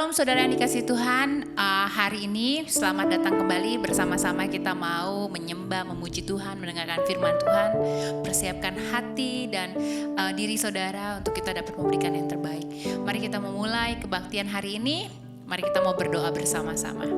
Shalom saudara yang dikasih Tuhan, hari ini selamat datang kembali bersama-sama kita mau menyembah, memuji Tuhan, mendengarkan firman Tuhan. Persiapkan hati dan diri saudara untuk kita dapat memberikan yang terbaik. Mari kita memulai kebaktian hari ini, mari kita mau berdoa bersama-sama.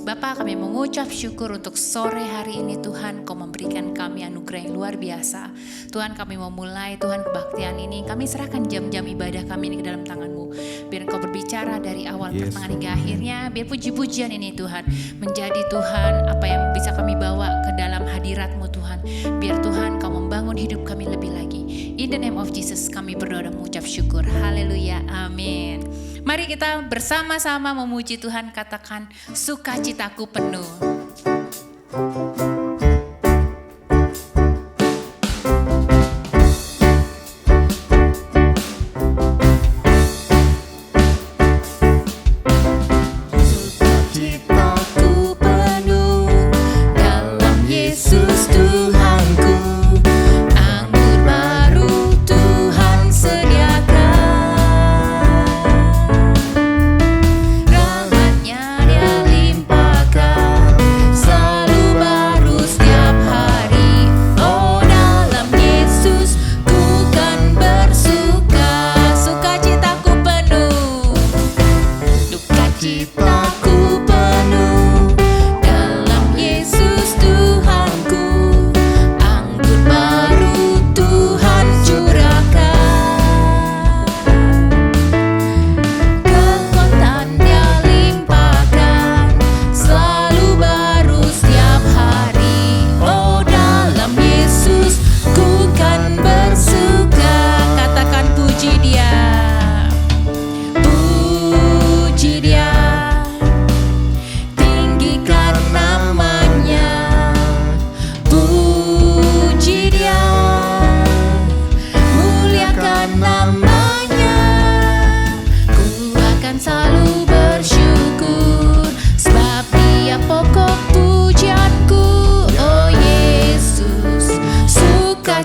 Bapa, kami mengucap syukur untuk sore hari ini Tuhan, Kau memberikan kami anugerah yang luar biasa. Tuhan, kami mau mulai Tuhan kebaktian ini, kami serahkan jam-jam ibadah kami ini ke dalam tangan-Mu. Biar Kau berbicara dari awal pertengahan hingga akhirnya, biar puji-pujian ini Tuhan menjadi Tuhan apa yang bisa kami bawa ke dalam hadirat-Mu Tuhan. Biar Tuhan Kau membangun hidup kami lebih lagi. In the name of Jesus kami berdoa dan mengucap syukur. Haleluya, amin. Mari kita bersama-sama memuji Tuhan, katakan sukacitaku penuh.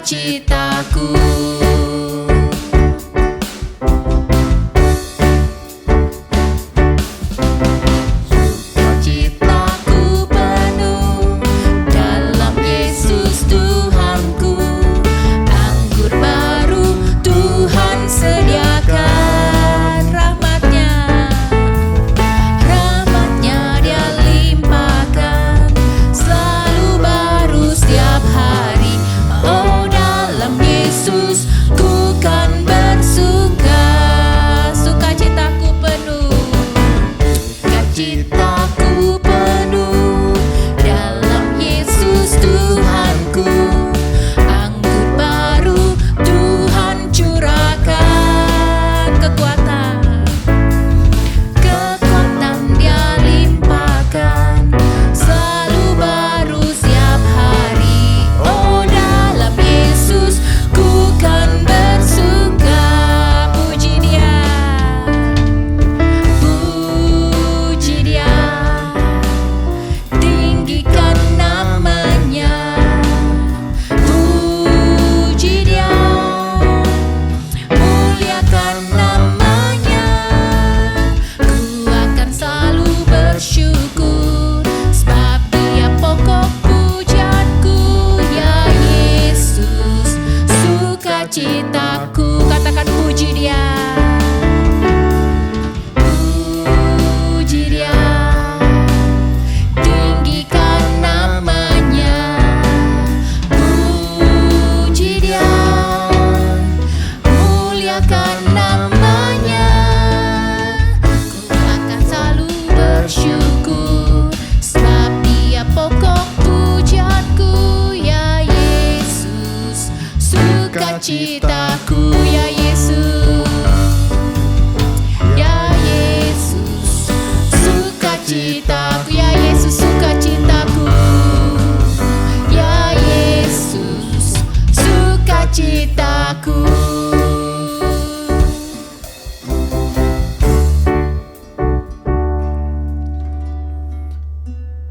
Citaku. Citaku, katakan puji Dia. Puji Dia, tinggikan namanya. Puji Dia, muliakan namanya. Ku akan selalu bersyukur, sebab Dia pokok pujianku. Ya Yesus, sukacitaku, ya Yesus, ya Yesus, sukacitaku, ya Yesus, sukacitaku, ya Yesus, sukacitaku.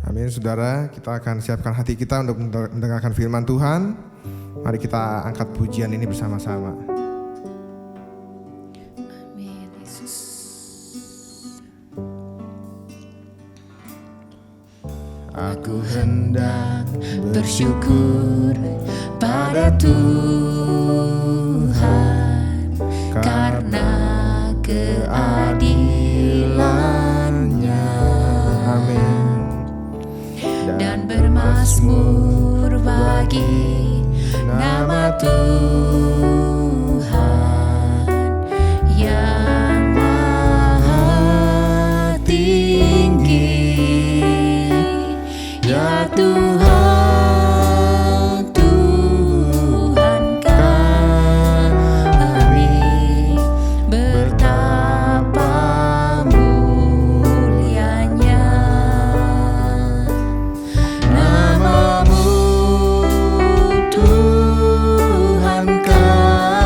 Amin, saudara, kita akan siapkan hati kita untuk mendengarkan firman Tuhan. Mari kita angkat pujian ini bersama-sama. Amin, Yesus. Aku hendak bersyukur pada Tuhan karena keadilan-Nya. Amin. Dan bermazmur bagi nama Tuhan yang maha tinggi. Ya Tuhan, Tuhan kami, betapa mulianya Nama-Mu, Tuhan kami.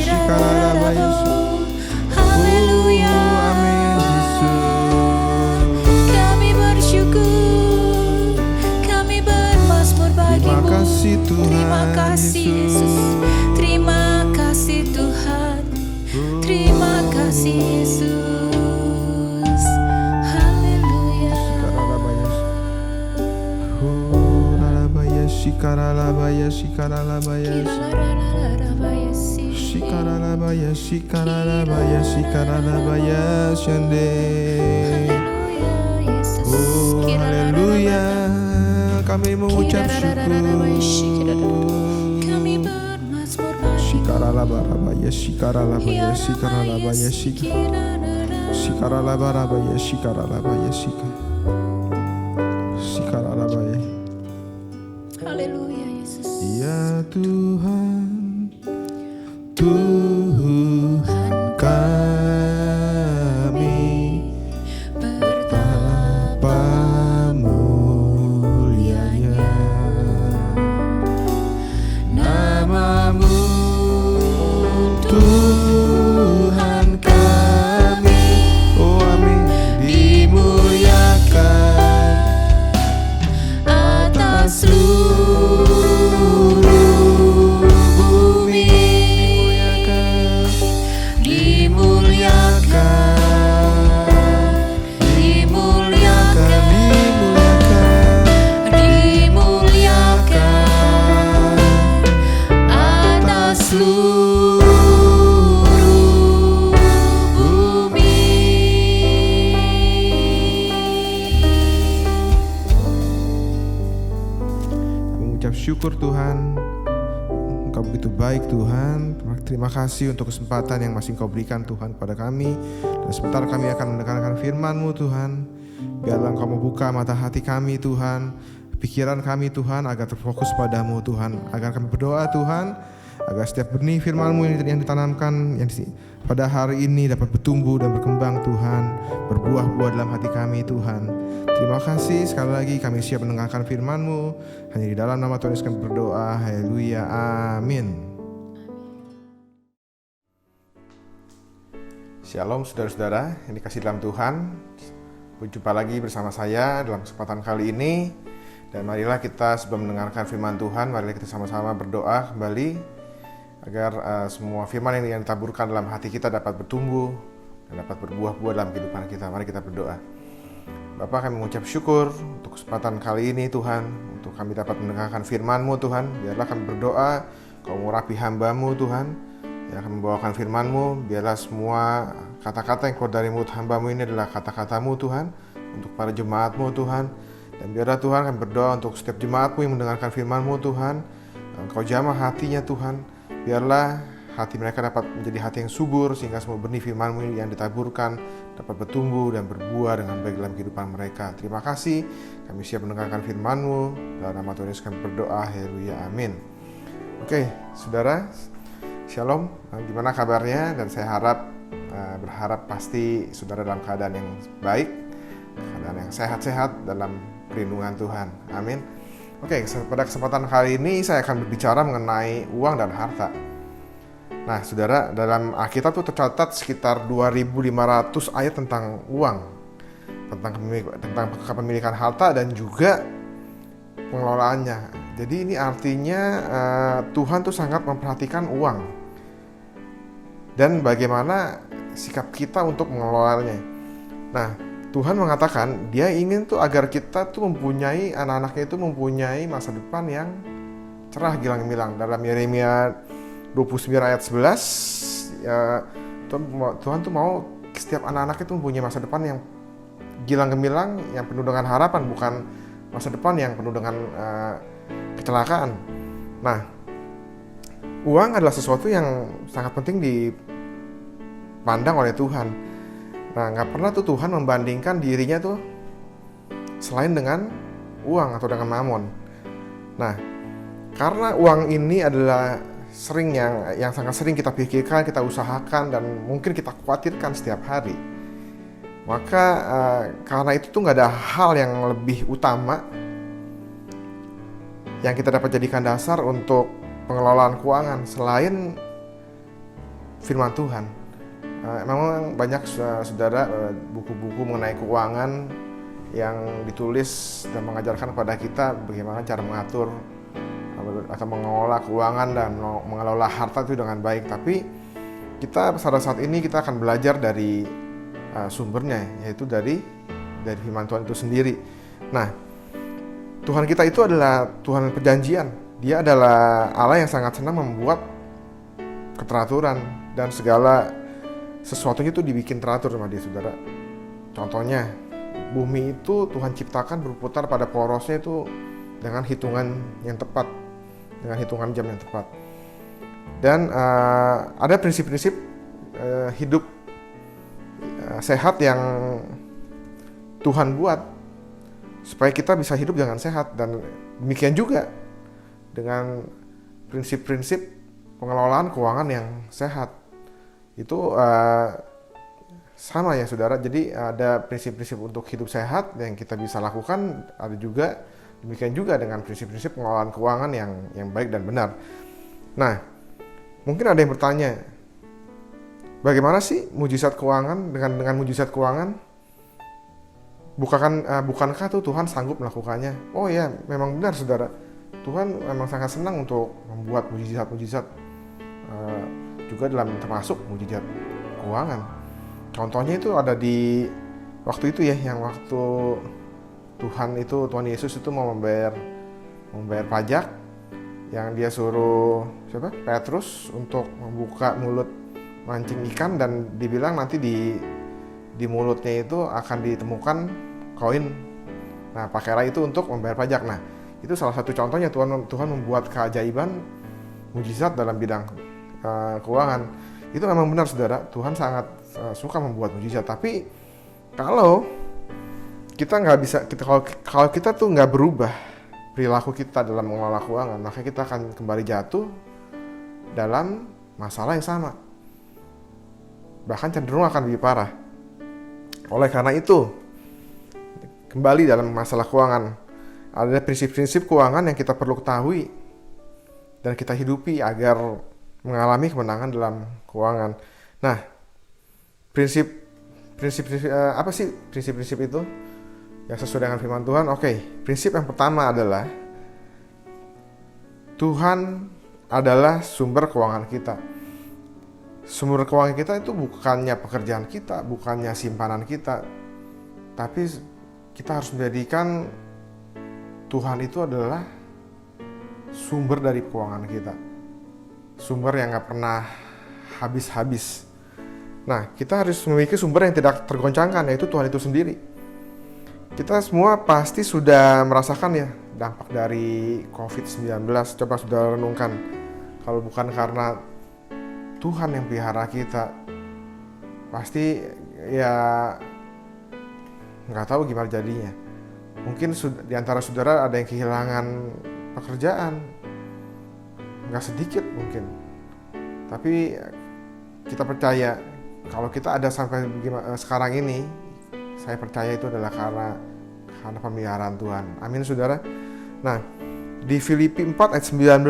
shikaralabaya. Haleluya. Amin Yesus. Kami bersyukur, kami bermazmur Terima bagimu. kasih Tuhan Terima kasih Yesus. Terima kasih Tuhan. Terima kasih Yesus. Haleluya. Shikaralabaya, shikaralabaya, shikaralabaya, shikaralabaya, shikaralabaya, shande. Haleluya Yesus. Oh, haleluya. Kami mengucap syukur. Kami bermazmur bagimu. Shikaralabaya, shikaralabaya, shikaralabaya, shikaralabaya, shikaralabaya, shikaralabaya. Haleluya Yesus. Ya Tuhan, Tuhan kami, betapa mulianya namamu, Tuhan kami. Oh amin, dimuliakan atas seluruh bumi, dimuliakan, dimuliakan, dimuliakan, dimuliakan atas seluruh bumi. Mengucap syukur Tuhan, Engkau begitu baik Tuhan. Terima kasih untuk kesempatan yang masih Engkau berikan Tuhan kepada kami. Dan sebentar kami akan mendengarkan firman-Mu Tuhan. Biarlah Engkau membuka mata hati kami Tuhan, pikiran kami Tuhan, agar terfokus padamu Tuhan. Agar kami berdoa Tuhan, agar setiap benih firman-Mu yang ditanamkan pada hari ini dapat bertumbuh dan berkembang Tuhan, berbuah-buah dalam hati kami Tuhan. Terima kasih sekali lagi, kami siap mendengarkan firman-Mu. Hanya di dalam nama Tuhan Yesus kami berdoa. Haleluya, amin. Shalom saudara-saudara yang dikasihi dalam Tuhan. Berjumpa lagi bersama saya dalam kesempatan kali ini. Dan marilah kita sebelum mendengarkan firman Tuhan, marilah kita sama-sama berdoa kembali agar semua firman yang ditaburkan dalam hati kita dapat bertumbuh dan dapat berbuah-buah dalam kehidupan kita. Mari kita berdoa. Bapa, kami mengucap syukur untuk kesempatan kali ini Tuhan, untuk kami dapat mendengarkan firman-Mu Tuhan. Biarlah kami berdoa, Kau mengurapi hamba-Mu Tuhan, yang akan membawakan firman-Mu. Biarlah semua kata-kata yang keluar dari mulut hamba-Mu ini adalah kata-kata-Mu Tuhan, untuk para jemaat-Mu Tuhan. Dan biarlah Tuhan kami berdoa untuk setiap jemaat-Mu yang mendengarkan firman-Mu Tuhan. Engkau jamah hatinya Tuhan. Biarlah hati mereka dapat menjadi hati yang subur, sehingga semua benih firman-Mu yang ditaburkan dapat bertumbuh dan berbuah dengan baik dalam kehidupan mereka. Terima kasih, kami siap mendengarkan firman-Mu. Dalam nama Tuhan Yesus kami berdoa, haleluya, amin. Oke, saudara, shalom, gimana kabarnya? Dan saya berharap pasti saudara dalam keadaan yang baik, keadaan yang sehat-sehat dalam perlindungan Tuhan, amin. Oke, pada kesempatan kali ini saya akan berbicara mengenai uang dan harta. Nah, saudara, dalam Alkitab itu tercatat sekitar 2.500 ayat tentang uang, tentang kepemilikan harta dan juga pengelolaannya. Jadi ini artinya Tuhan tuh sangat memperhatikan uang dan bagaimana sikap kita untuk mengelolanya. Nah, Tuhan mengatakan Dia ingin tuh agar kita tuh mempunyai, anak-anaknya itu mempunyai masa depan yang cerah gilang-gemilang. Dalam Yeremia 29 ayat 11, Tuhan tuh mau setiap anak-anak itu mempunyai masa depan yang gilang-gemilang, yang penuh dengan harapan, bukan masa depan yang penuh dengan kecelakaan. Nah, uang adalah sesuatu yang sangat penting dipandang oleh Tuhan. Nah, gak pernah tuh Tuhan membandingkan dirinya tuh selain dengan uang atau dengan mamon. Nah, karena uang ini adalah yang sangat sering kita pikirkan, kita usahakan, dan mungkin kita khawatirkan setiap hari. Maka karena itu tuh gak ada hal yang lebih utama yang kita dapat jadikan dasar untuk pengelolaan keuangan selain firman Tuhan. Memang banyak saudara buku-buku mengenai keuangan yang ditulis dan mengajarkan kepada kita bagaimana cara mengatur atau mengelola keuangan dan mengelola harta itu dengan baik. Tapi kita pada saat ini kita akan belajar dari sumbernya, yaitu dari firman Tuhan itu sendiri. Nah, Tuhan kita itu adalah Tuhan perjanjian. Dia adalah Allah yang sangat senang membuat keteraturan, dan segala sesuatunya itu dibikin teratur sama dia, saudara. Contohnya, bumi itu Tuhan ciptakan berputar pada porosnya itu dengan hitungan yang tepat, dengan hitungan jam yang tepat. Dan ada prinsip-prinsip hidup sehat yang Tuhan buat supaya kita bisa hidup dengan sehat, dan demikian juga dengan prinsip-prinsip pengelolaan keuangan yang sehat. Itu sama ya, saudara. Jadi ada prinsip-prinsip untuk hidup sehat yang kita bisa lakukan, ada juga demikian juga dengan prinsip-prinsip pengelolaan keuangan yang baik dan benar. Nah, mungkin ada yang bertanya, bagaimana sih mujizat keuangan? Dengan mujizat keuangan, bukankah tuh Tuhan sanggup melakukannya? Oh ya, memang benar, saudara. Tuhan memang sangat senang untuk membuat mujizat-mujizat, juga termasuk mujizat keuangan. Contohnya itu ada di waktu itu ya, yang waktu Tuhan Yesus itu mau membayar pajak, yang dia suruh Petrus untuk membuka mulut mancing ikan, dan dibilang nanti di mulutnya itu akan ditemukan koin. Nah, pakailah itu untuk membayar pajak. Nah, itu salah satu contohnya Tuhan membuat keajaiban, mujizat dalam bidang keuangan. Itu memang benar, saudara. Tuhan sangat suka membuat mujizat. Tapi kalau kita nggak bisa, kalau kita tuh nggak berubah perilaku kita dalam mengelola keuangan, maka kita akan kembali jatuh dalam masalah yang sama. Bahkan cenderung akan lebih parah. Oleh karena itu, kembali dalam masalah keuangan, ada prinsip-prinsip keuangan yang kita perlu ketahui dan kita hidupi agar mengalami kemenangan dalam keuangan. Nah, prinsip apa sih prinsip-prinsip itu yang sesuai dengan firman Tuhan? Oke, prinsip yang pertama adalah Tuhan adalah sumber keuangan kita. Sumber keuangan kita itu bukannya pekerjaan kita, bukannya simpanan kita, tapi kita harus menjadikan Tuhan itu adalah sumber dari keuangan kita. Sumber yang gak pernah habis-habis. Nah, kita harus memiliki sumber yang tidak tergoncangkan, yaitu Tuhan itu sendiri. Kita semua pasti sudah merasakan ya dampak dari COVID-19. Coba sudah renungkan, kalau bukan karena Tuhan yang pelihara kita, pasti ya gak tahu gimana jadinya. Mungkin di antara saudara ada yang kehilangan pekerjaan, nggak sedikit mungkin. Tapi kita percaya kalau kita ada sampai sekarang ini, saya percaya itu adalah karena pemeliharaan Tuhan. Amin, saudara. Nah, di Filipi 4 ayat 19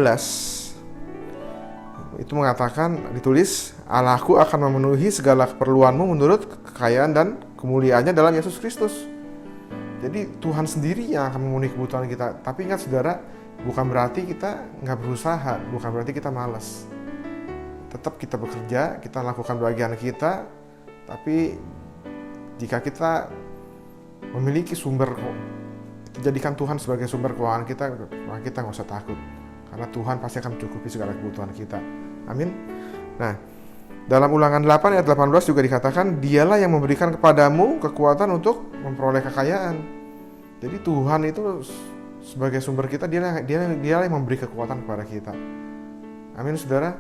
itu mengatakan, ditulis, Allahku akan memenuhi segala keperluanmu menurut kekayaan dan kemuliaannya dalam Yesus Kristus. Jadi Tuhan sendiri yang akan memenuhi kebutuhan kita. Tapi ingat, saudara, bukan berarti kita nggak berusaha, bukan berarti kita malas. Tetap kita bekerja, kita lakukan bagian kita. Tapi jika kita memiliki sumber, jadikan Tuhan sebagai sumber keuangan kita, maka kita nggak usah takut. Karena Tuhan pasti akan mencukupi segala kebutuhan kita. Amin. Nah, dalam Ulangan 8 ayat 18 juga dikatakan, Dialah yang memberikan kepadamu kekuatan untuk memperoleh kekayaan. Jadi Tuhan itu sebagai sumber kita, Dialah yang memberi kekuatan kepada kita. Amin, saudara.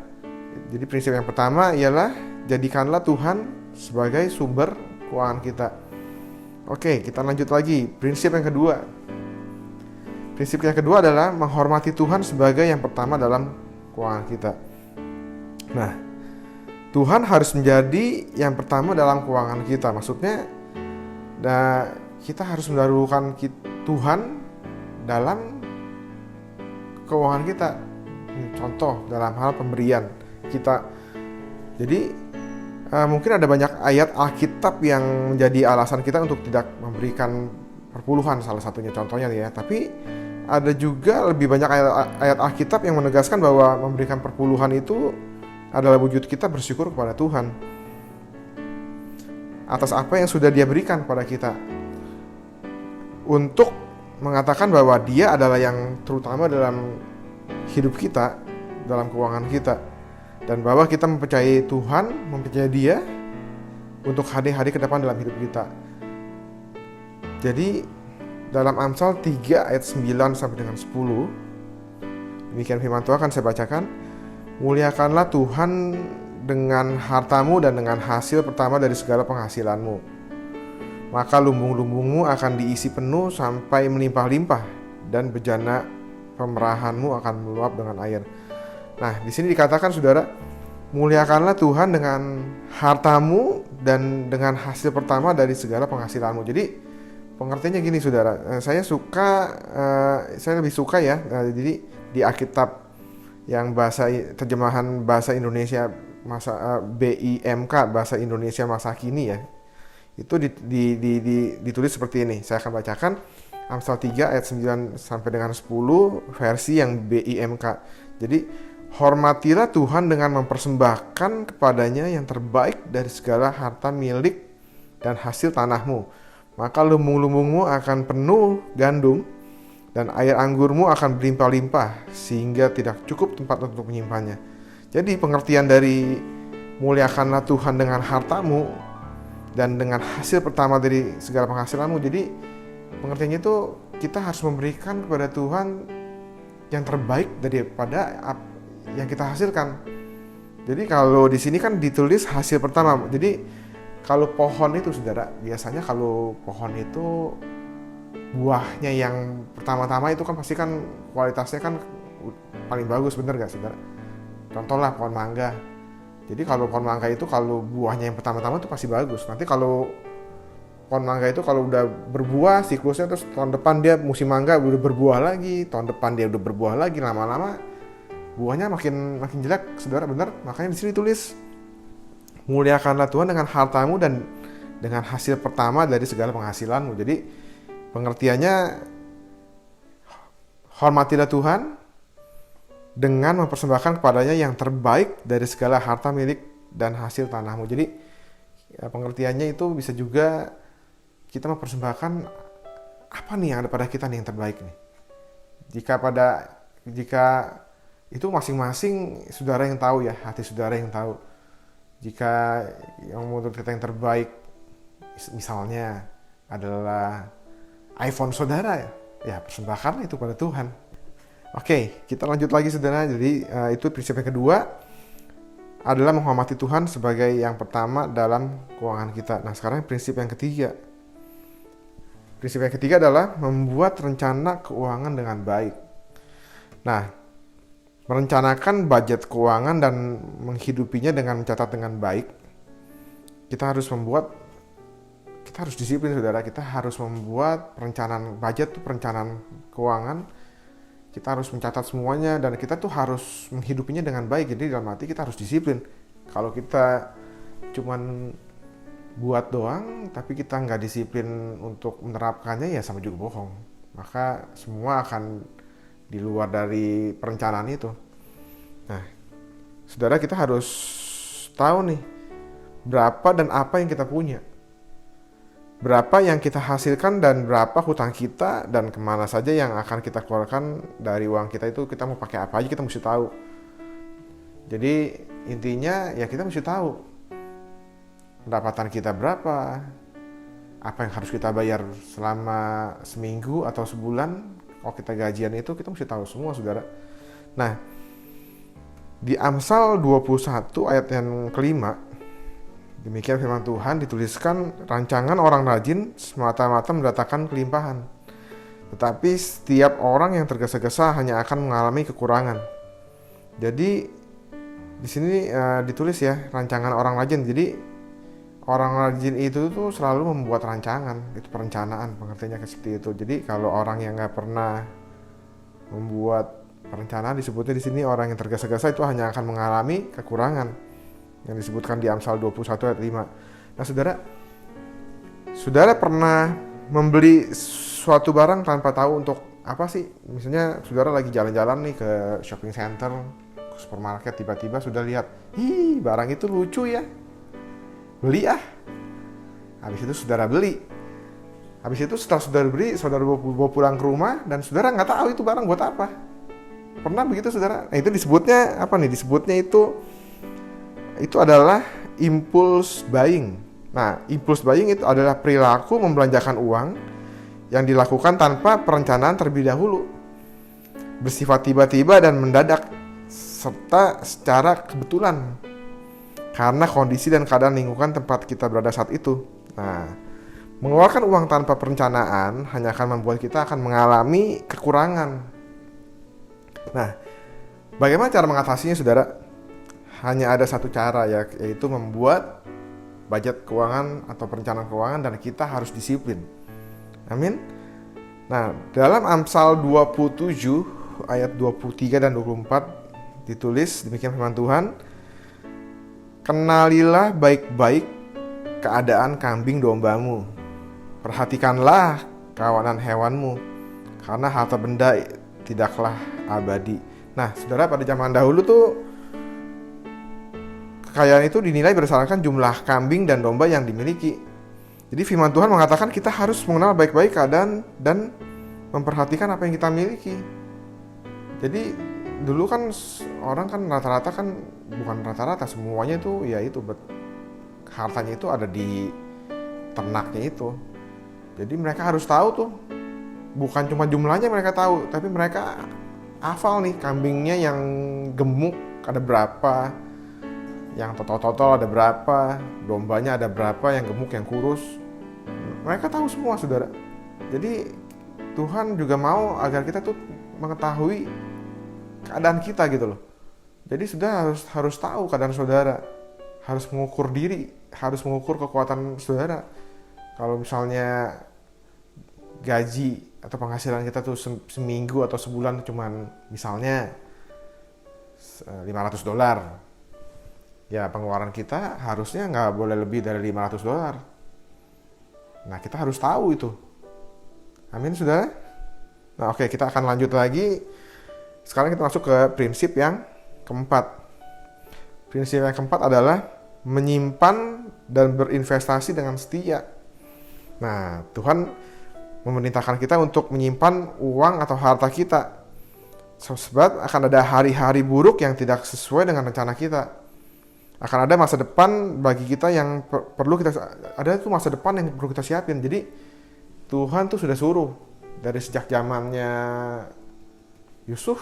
Jadi prinsip yang pertama ialah jadikanlah Tuhan sebagai sumber keuangan kita. Oke, kita lanjut lagi. Prinsip yang kedua. Prinsip yang kedua adalah menghormati Tuhan sebagai yang pertama dalam keuangan kita. Nah, Tuhan harus menjadi yang pertama dalam keuangan kita. Maksudnya, kita harus mendahulukan Tuhan dalam keuangan kita. Contoh dalam hal pemberian, kita Jadi mungkin ada banyak ayat Alkitab yang menjadi alasan kita untuk tidak memberikan perpuluhan, salah satunya contohnya nih ya. Tapi ada juga lebih banyak ayat Alkitab yang menegaskan bahwa memberikan perpuluhan itu adalah wujud kita bersyukur kepada Tuhan atas apa yang sudah Dia berikan kepada kita, untuk mengatakan bahwa Dia adalah yang terutama dalam hidup kita, dalam keuangan kita, dan bahwa kita mempercayai Tuhan, mempercayai Dia untuk hari-hari ke depan dalam hidup kita. Jadi dalam Amsal 3 ayat 9 sampai dengan 10, demikian firman Tuhan akan saya bacakan. Muliakanlah Tuhan dengan hartamu dan dengan hasil pertama dari segala penghasilanmu. Maka lumbung-lumbungmu akan diisi penuh sampai melimpah-limpah, dan bejana pemerahanmu akan meluap dengan air. Nah, di sini dikatakan saudara, muliakanlah Tuhan dengan hartamu dan dengan hasil pertama dari segala penghasilanmu. Jadi pengertiannya gini saudara, saya lebih suka ya, jadi di Alkitab yang terjemahan bahasa Indonesia BIMK, bahasa Indonesia masa kini ya, itu ditulis seperti ini. Saya akan bacakan Amsal 3 ayat 9 sampai dengan 10 versi yang BIMK. Jadi, hormatilah Tuhan dengan mempersembahkan kepadanya yang terbaik dari segala harta milik dan hasil tanahmu. Maka lumbung-lumbungmu akan penuh gandum, dan air anggurmu akan berlimpah-limpah, sehingga tidak cukup tempat untuk menyimpannya. Jadi pengertian dari muliakanlah Tuhan dengan hartamu dan dengan hasil pertama dari segala penghasilanmu. Jadi pengertiannya itu kita harus memberikan kepada Tuhan yang terbaik daripada yang kita hasilkan. Jadi kalau di sini kan ditulis hasil pertama. Jadi kalau pohon itu saudara, biasanya kalau pohon itu buahnya yang pertama-tama itu kan pasti kan kualitasnya kan paling bagus, bener gak saudara? Contohlah pohon mangga. Jadi kalau pohon mangga itu kalau buahnya yang pertama-tama itu pasti bagus. Nanti kalau pohon mangga itu kalau udah berbuah siklusnya, terus tahun depan dia musim mangga udah berbuah lagi, tahun depan dia udah berbuah lagi, lama-lama buahnya makin jelek, saudara, bener. Makanya di sini tulis muliakanlah Tuhan dengan hartamu dan dengan hasil pertama dari segala penghasilanmu. Jadi pengertiannya hormatilah Tuhan dengan mempersembahkan kepadanya yang terbaik dari segala harta milik dan hasil tanahmu. Jadi ya, pengertiannya itu bisa juga kita mempersembahkan apa nih yang ada pada kita nih yang terbaik nih. Jika itu masing-masing saudara yang tahu ya, hati saudara yang tahu. Jika yang menurut kita yang terbaik misalnya adalah iPhone saudara, ya persembahkanlah itu pada Tuhan. Oke, kita lanjut lagi saudara. Jadi itu prinsip yang kedua adalah menghormati Tuhan sebagai yang pertama dalam keuangan kita. Nah sekarang prinsip yang ketiga. Prinsip yang ketiga adalah membuat rencana keuangan dengan baik. Nah, merencanakan budget keuangan dan menghidupinya dengan mencatat dengan baik, kita harus disiplin saudara. Kita harus membuat perencanaan budget, perencanaan keuangan. Kita harus mencatat semuanya dan kita tuh harus menghidupinya dengan baik. Jadi dalam arti kita harus disiplin. Kalau kita cuman buat doang tapi kita nggak disiplin untuk menerapkannya, ya sama juga bohong. Maka semua akan di luar dari perencanaan itu. Nah, saudara, kita harus tahu nih berapa dan apa yang kita punya, berapa yang kita hasilkan dan berapa hutang kita, dan kemana saja yang akan kita keluarkan dari uang kita itu. Kita mau pakai apa aja kita mesti tahu. Jadi intinya ya kita mesti tahu pendapatan kita berapa, apa yang harus kita bayar selama seminggu atau sebulan. Kalau kita gajian itu kita mesti tahu semua saudara. Nah, di Amsal 21 ayat yang kelima, demikian firman Tuhan dituliskan, rancangan orang rajin semata-mata mendatangkan kelimpahan, tetapi setiap orang yang tergesa-gesa hanya akan mengalami kekurangan. Jadi di sini ditulis ya, rancangan orang rajin. Jadi orang rajin itu tuh selalu membuat rancangan, itu perencanaan, pengertiannya seperti itu. Jadi kalau orang yang nggak pernah membuat perencanaan, disebutnya di sini orang yang tergesa-gesa, itu hanya akan mengalami kekurangan. yang disebutkan di Amsal 21 ayat 5. Nah saudara pernah membeli suatu barang tanpa tahu untuk apa sih? Misalnya saudara lagi jalan-jalan nih ke shopping center, ke supermarket, tiba-tiba sudah lihat, barang itu lucu ya, beli ah. Habis itu saudara beli. Habis itu setelah saudara beli, saudara bawa pulang ke rumah dan saudara nggak tahu itu barang buat apa. Pernah begitu saudara? Nah itu disebutnya apa nih? Disebutnya itu adalah impulse buying. Nah, impulse buying itu adalah perilaku membelanjakan uang yang dilakukan tanpa perencanaan terlebih dahulu, bersifat tiba-tiba dan mendadak, serta secara kebetulan karena kondisi dan keadaan lingkungan tempat kita berada saat itu. Nah, mengeluarkan uang tanpa perencanaan hanya akan membuat kita akan mengalami kekurangan. Nah, bagaimana cara mengatasinya, saudara? Hanya ada satu cara, yaitu membuat budget keuangan atau perencanaan keuangan, dan kita harus disiplin. Amin. Nah, dalam Amsal 27 ayat 23 dan 24 ditulis demikian firman Tuhan, "Kenalilah baik-baik keadaan kambing dombamu, perhatikanlah kawanan hewanmu, karena harta benda tidaklah abadi." Nah, saudara, pada zaman dahulu tuh kekayaan itu dinilai berdasarkan jumlah kambing dan domba yang dimiliki. Jadi firman Tuhan mengatakan kita harus mengenal baik-baik keadaan dan memperhatikan apa yang kita miliki. Jadi dulu kan orang kan rata-rata kan, bukan rata-rata, semuanya itu ya itu hartanya itu ada di ternaknya itu. Jadi mereka harus tahu tuh, bukan cuma jumlahnya mereka tahu, tapi mereka hafal nih kambingnya yang gemuk ada berapa, yang totol-totol ada berapa, dombanya ada berapa, yang gemuk, yang kurus. Mereka tahu semua, saudara. Jadi Tuhan juga mau agar kita tuh mengetahui keadaan kita gitu loh. Jadi saudara harus tahu keadaan saudara, harus mengukur diri, harus mengukur kekuatan saudara. Kalau misalnya gaji atau penghasilan kita tuh seminggu atau sebulan cuman misalnya $500, ya pengeluaran kita harusnya nggak boleh lebih dari $500. Nah, kita harus tahu itu. Amin, saudara. Nah, oke, kita akan lanjut lagi. Sekarang kita masuk ke prinsip yang keempat. Prinsip yang keempat adalah menyimpan dan berinvestasi dengan setia. Nah, Tuhan memerintahkan kita untuk menyimpan uang atau harta kita, sebab akan ada hari-hari buruk yang tidak sesuai dengan rencana kita. Akan ada masa depan bagi kita yang perlu kita, ada tuh masa depan yang perlu kita siapin. Jadi Tuhan tuh sudah suruh dari sejak zamannya Yusuf,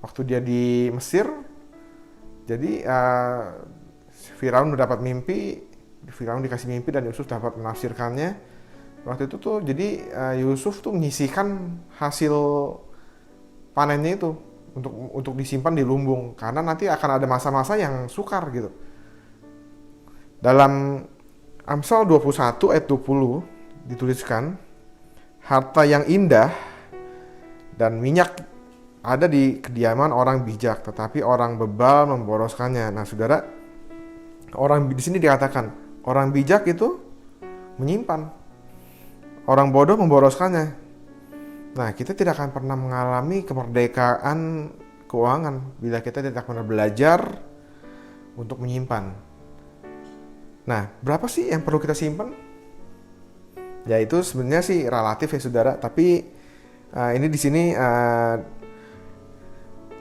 waktu dia di Mesir. Jadi Firaun mendapat mimpi, Firaun dikasih mimpi dan Yusuf dapat menafsirkannya. Waktu itu tuh jadi Yusuf tuh menyisihkan hasil panennya itu untuk disimpan di lumbung, karena nanti akan ada masa-masa yang sukar gitu. Dalam Amsal 21 ayat 20 dituliskan, "Harta yang indah dan minyak ada di kediaman orang bijak, tetapi orang bebal memboroskannya." Nah, saudara, orang di sini dikatakan orang bijak itu menyimpan, orang bodoh memboroskannya. Nah, kita tidak akan pernah mengalami kemerdekaan keuangan bila kita tidak pernah belajar untuk menyimpan. Nah, berapa sih yang perlu kita simpan? Ya, itu sebenarnya sih relatif ya, saudara. Tapi ini di sini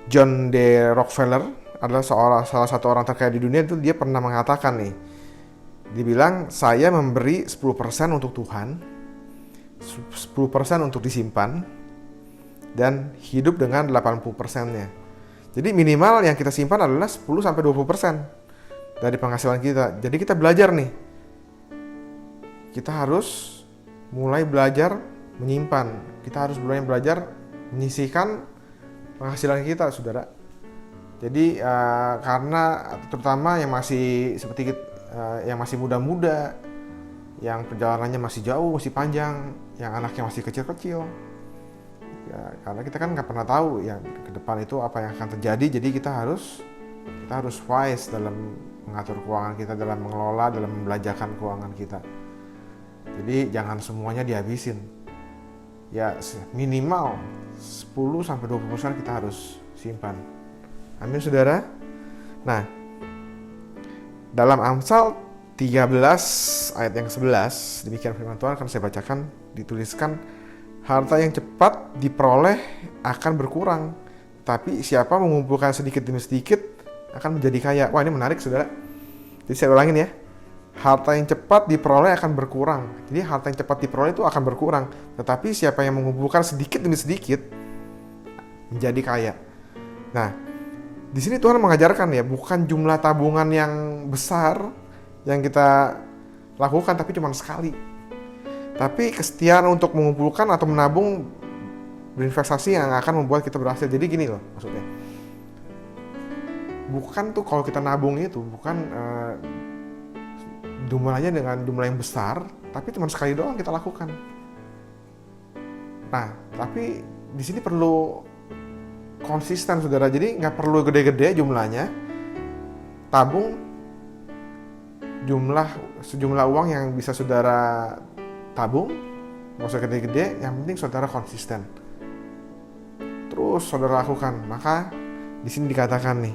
John D. Rockefeller adalah salah satu orang terkaya di dunia. Itu dia pernah mengatakan nih, dibilang, "Saya memberi 10% untuk Tuhan, 10% untuk disimpan, dan hidup dengan 80%-nya. Jadi minimal yang kita simpan adalah 10-20% dari penghasilan kita. Jadi kita belajar nih, kita harus mulai belajar menyimpan, kita harus mulai belajar menyisihkan penghasilan kita, saudara. Jadi karena terutama yang masih seperti yang masih muda-muda, yang perjalanannya masih jauh, masih panjang, yang anaknya masih kecil-kecil, ya, karena kita kan nggak pernah tahu ya ke depan itu apa yang akan terjadi. Jadi kita harus Kita harus wise dalam mengatur keuangan kita, dalam mengelola, dalam membelanjakan keuangan kita. Jadi jangan semuanya dihabisin. Ya minimal 10-20% kita harus simpan. Amin saudara. Nah, dalam Amsal 13 ayat yang 11, demikian firman Tuhan akan saya bacakan, dituliskan, harta yang cepat diperoleh akan berkurang, tapi siapa mengumpulkan sedikit demi sedikit akan menjadi kaya. Wah, ini menarik saudara. Jadi saya ulangin ya. Harta yang cepat diperoleh akan berkurang. Jadi harta yang cepat diperoleh itu akan berkurang, tetapi siapa yang mengumpulkan sedikit demi sedikit menjadi kaya. Nah, di sini Tuhan mengajarkan ya, bukan jumlah tabungan yang besar yang kita lakukan, tapi cuma sekali. Tapi kesetiaan untuk mengumpulkan atau menabung, berinvestasi yang akan membuat kita berhasil. Jadi gini loh maksudnya. Bukan tuh kalau kita nabung itu, bukan jumlahnya dengan jumlah yang besar, tapi cuma sekali doang kita lakukan. Nah, tapi di sini perlu konsisten saudara. Jadi nggak perlu gede-gede jumlahnya. Tabung sejumlah uang yang bisa saudara tabung, nggak usah gede-gede. Yang penting saudara konsisten. Terus saudara lakukan. Maka di sini dikatakan nih,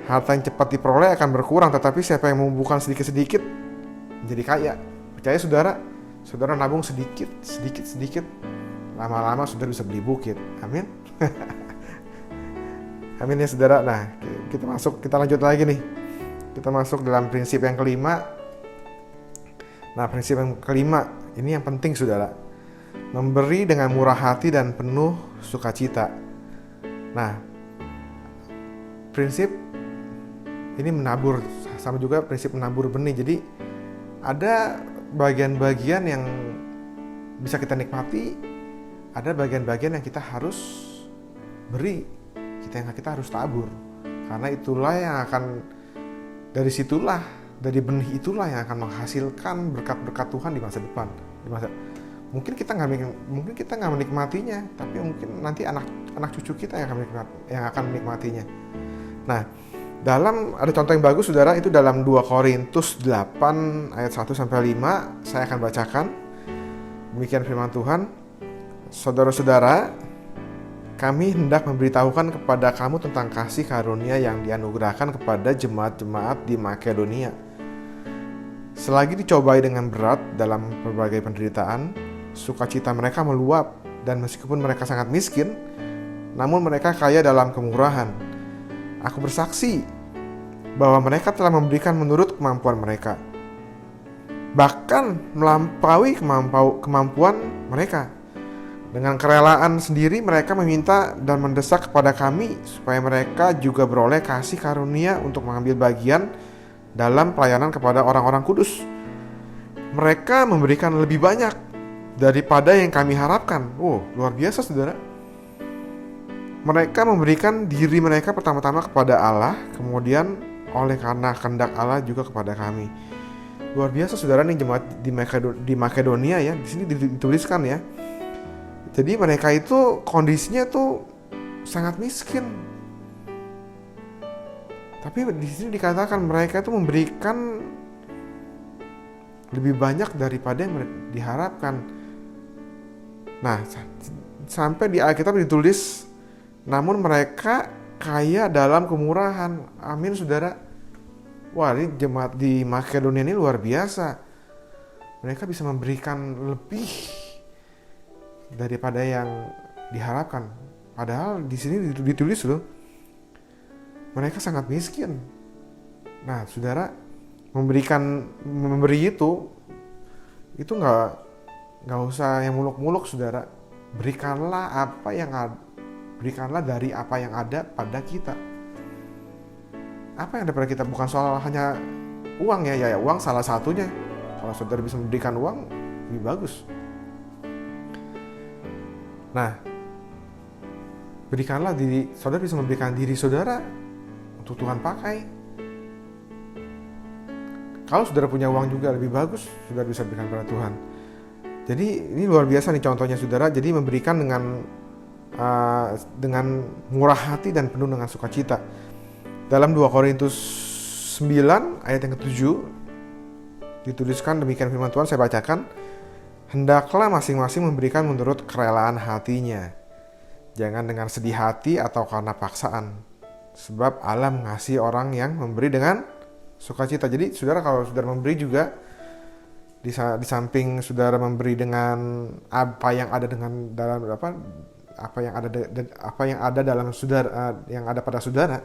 harta yang cepat diperoleh akan berkurang, tetapi siapa yang mengumpulkan sedikit-sedikit menjadi kaya. Percaya saudara nabung sedikit, lama-lama saudara bisa beli bukit. Amin. Amin ya saudara. Nah, kita lanjut lagi nih. Kita masuk dalam prinsip yang kelima. Nah, prinsip yang kelima ini yang penting saudara. Memberi dengan murah hati dan penuh sukacita. Nah, prinsip ini menabur, sama juga prinsip menabur benih. Jadi ada bagian-bagian yang bisa kita nikmati, ada bagian-bagian yang kita harus beri, kita harus tabur. Karena itulah yang akan, dari benih itulah yang akan menghasilkan berkat-berkat Tuhan di masa depan. Mungkin kita nggak menikmatinya, tapi mungkin nanti anak cucu kita yang akan menikmatinya. Nah, ada contoh yang bagus saudara, itu dalam 2 Korintus 8 ayat 1-5, saya akan bacakan. Demikian firman Tuhan. Saudara-saudara, kami hendak memberitahukan kepada kamu tentang kasih karunia yang dianugerahkan kepada jemaat-jemaat di Makedonia. Selagi dicobai dengan berat dalam berbagai penderitaan, sukacita mereka meluap, dan meskipun mereka sangat miskin, namun mereka kaya dalam kemurahan. Aku bersaksi bahwa mereka telah memberikan menurut kemampuan mereka, bahkan melampaui kemampuan mereka. Dengan kerelaan sendiri mereka meminta dan mendesak kepada kami supaya mereka juga beroleh kasih karunia untuk mengambil bagian dalam pelayanan kepada orang-orang kudus. Mereka memberikan lebih banyak daripada yang kami harapkan. Luar biasa saudara. Mereka memberikan diri mereka pertama-tama kepada Allah, kemudian oleh karena kehendak Allah juga kepada kami. Luar biasa saudara nih jemaat di Makedonia ya. Di sini dituliskan ya. Jadi mereka itu kondisinya tuh sangat miskin. Tapi di sini dikatakan mereka itu memberikan lebih banyak daripada yang diharapkan. Nah, sampai di Alkitab ditulis, namun mereka kaya dalam kemurahan. Amin saudara. Wah, ini jemaat di Makedonia ini luar biasa. Mereka bisa memberikan lebih daripada yang diharapkan. Padahal di sini ditulis loh, mereka sangat miskin. Nah, saudara, memberi itu nggak usah yang muluk-muluk saudara. Berikanlah dari apa yang ada pada kita. Apa yang ada pada kita, bukan soal hanya uang ya uang salah satunya. Kalau saudara bisa memberikan uang, lebih bagus. Nah, berikanlah saudara bisa memberikan diri saudara untuk Tuhan pakai. Kalau saudara punya uang juga lebih bagus, saudara bisa berikan pada Tuhan. Jadi ini luar biasa nih contohnya saudara. Jadi memberikan dengan murah hati dan penuh dengan sukacita. Dalam 2 Korintus 9 ayat yang ke-7 dituliskan demikian firman Tuhan, saya bacakan. Hendaklah masing-masing memberikan menurut kerelaan hatinya, jangan dengan sedih hati atau karena paksaan, sebab Allah mengasihi orang yang memberi dengan sukacita. Jadi saudara, kalau saudara memberi juga, di samping saudara memberi dengan apa yang ada dengan dalam apa yang ada dalam saudara, yang ada pada saudara,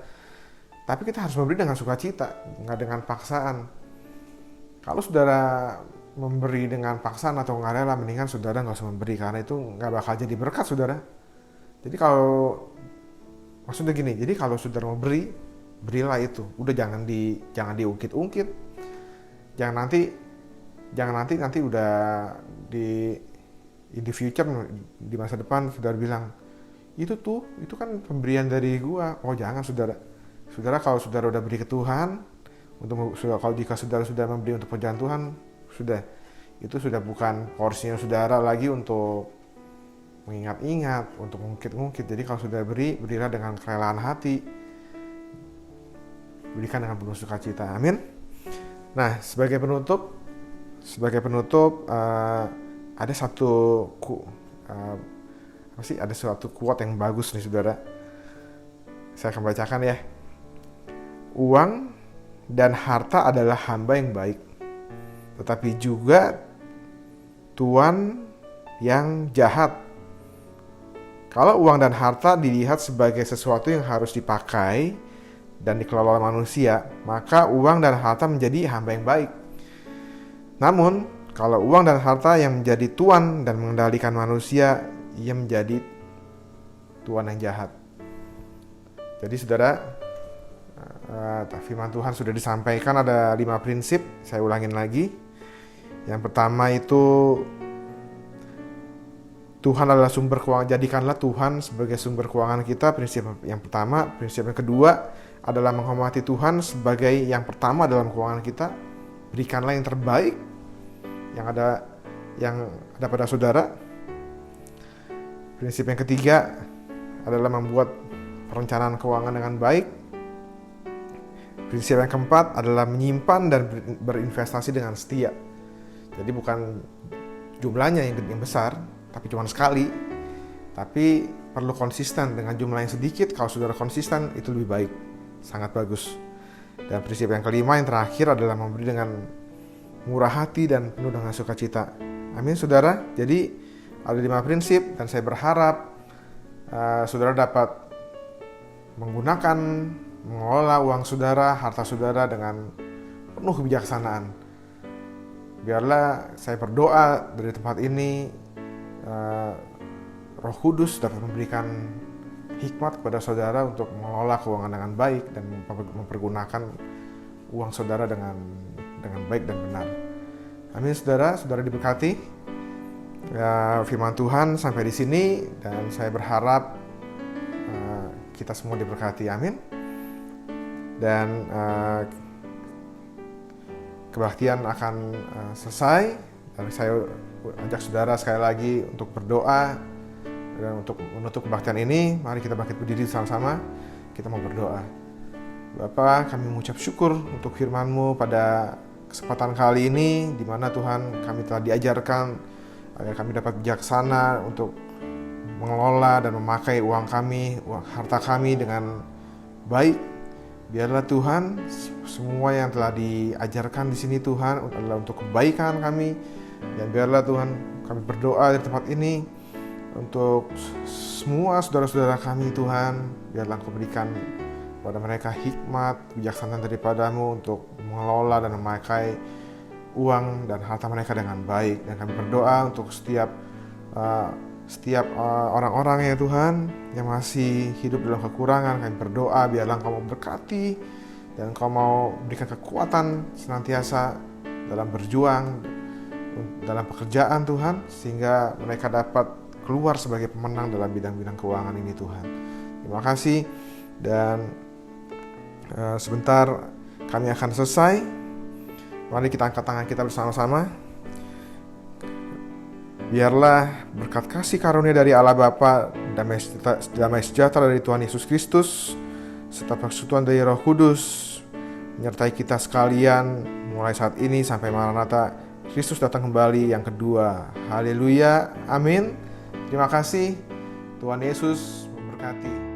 tapi kita harus memberi dengan sukacita, nggak dengan paksaan. Kalau saudara memberi dengan paksaan atau nggak rela, mendingan saudara nggak usah memberi, karena itu nggak bakal jadi berkat saudara. Jadi kalau maksudnya gini, jadi kalau saudara mau beri, berilah itu. Udah jangan diungkit-ungkit. Jangan nanti udah di future, di masa depan saudara bilang, itu kan pemberian dari gua. Oh jangan saudara. Saudara, kalau saudara udah beri ke Tuhan, kalau jika saudara sudah memberi untuk pekerjaan Tuhan, itu sudah bukan porsinya saudara lagi untuk mengingat-ingat, untuk ngungkit-ngungkit. Jadi kalau sudah berilah dengan kerelaan hati, berikan dengan penuh sukacita. Amin. Nah, sebagai penutup ada suatu quote yang bagus nih saudara. Saya akan bacakan ya. Uang dan harta adalah hamba yang baik, tetapi juga tuan yang jahat. Kalau uang dan harta dilihat sebagai sesuatu yang harus dipakai dan dikelola manusia, maka uang dan harta menjadi hamba yang baik. Namun, kalau uang dan harta yang menjadi tuan dan mengendalikan manusia, ia menjadi tuan yang jahat. Jadi saudara, firman Tuhan sudah disampaikan, ada 5 prinsip, saya ulangin lagi. Yang pertama itu, Tuhan adalah sumber keuangan, jadikanlah Tuhan sebagai sumber keuangan kita, prinsip yang pertama. Prinsip yang kedua adalah menghormati Tuhan sebagai yang pertama dalam keuangan kita. Berikanlah yang terbaik yang ada pada saudara. Prinsip yang ketiga adalah membuat perencanaan keuangan dengan baik. Prinsip yang keempat adalah menyimpan dan berinvestasi dengan setia. Jadi bukan jumlahnya yang besar, tapi cuma sekali. Tapi perlu konsisten dengan jumlah yang sedikit. Kalau saudara konsisten, itu lebih baik. Sangat bagus. Dan prinsip yang kelima, yang terakhir adalah memberi dengan murah hati dan penuh dengan sukacita. Amin saudara. Jadi ada 5 prinsip, dan saya berharap saudara dapat mengelola uang saudara, harta saudara dengan penuh kebijaksanaan. Biarlah saya berdoa dari tempat ini, Roh Kudus dapat memberikan hikmat kepada saudara untuk mengelola keuangan dengan baik dan mempergunakan uang saudara dengan baik dan benar. Amin saudara diberkati. Firman Tuhan sampai di sini, dan saya berharap kita semua diberkati. Amin. Dan kebaktian akan selesai, dan saya ajak saudara sekali lagi untuk berdoa. Dan untuk menutup kebaktian ini, mari kita bangkit berdiri sama-sama. Kita mau berdoa. Bapa, kami mengucap syukur untuk firman-Mu pada kesempatan kali ini, di mana Tuhan kami telah diajarkan agar kami dapat bijaksana untuk mengelola dan memakai uang harta kami dengan baik. Biarlah Tuhan, semua yang telah diajarkan di sini Tuhan adalah untuk kebaikan kami. Dan biarlah Tuhan, kami berdoa di tempat ini untuk semua saudara-saudara kami Tuhan. Biarlah Engkau berikan kepada mereka hikmat, kebijaksanaan daripada-Mu untuk mengelola dan memakai uang dan harta mereka dengan baik. Dan kami berdoa untuk setiap orang-orang ya Tuhan yang masih hidup dalam kekurangan. Kami berdoa biarlah Engkau memberkati dan Engkau mau berikan kekuatan senantiasa dalam berjuang, dalam pekerjaan Tuhan, sehingga mereka dapat keluar sebagai pemenang dalam bidang-bidang keuangan ini Tuhan. Terima kasih, dan sebentar kami akan selesai. Mari kita angkat tangan kita bersama-sama. Biarlah berkat kasih karunia dari Allah Bapa, damai sejahtera dari Tuhan Yesus Kristus, serta persekutuan dari Roh Kudus menyertai kita sekalian mulai saat ini sampai Maranatha Kristus datang kembali yang kedua. Haleluya, amin. Terima kasih. Tuhan Yesus memberkati.